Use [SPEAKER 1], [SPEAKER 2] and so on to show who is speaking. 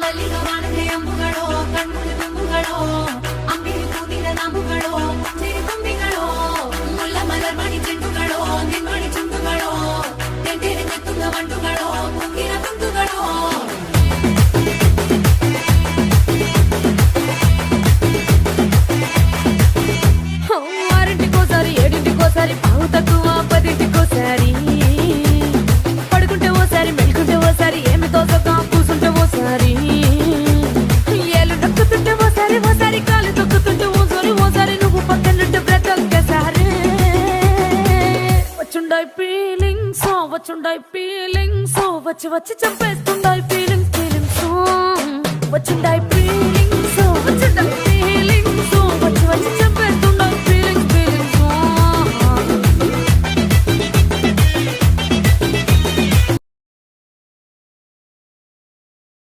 [SPEAKER 1] ಮಲ್ಲಿಗ ವಾನದೆ ಅಂಬುಗಳೋ ಕಣ್ಮುಳು ತುಂಬುಗಳೋ ಅಂಬಿರಿ ಕೂದಿನ ನಾಮುಗಳೋ ಸಿರಿ ತುಂಬಿಗಳೋ ಮುಲ್ಲ ಮಲರ್ಮಣಿ ಚೆಂಡುಗಳೋ ನಿನ್ಮಣಿ ಚುಂಡುಗಳೋ ತೆಂಟೆರೆ ತೆತ್ತುಂಗ ಮಂಟುಗಳೋ ಮುಂಗಿನ ತುಂದುಗಳೋ ఆరింటికోసారి ఏడింటికోసారి పావు తక్కువ పదింటికోసారి పడుకుంటే ఓసారి మెలుకుంటే ఓసారి ఏమి తోసక కూసుంటే ఓసారి ఏలు నొక్కుతుంటే ఓసారి ఓసారి కాలు తొక్కుతుంటే ఓసారి ఓసారి నువ్వు పక్కనుంటే బ్రతొక్కసారి వచ్చుండాయి ఫీలింగ్స్ వచ్చి వచ్చి చంపేస్తుండాయి ఫీలింగ్స్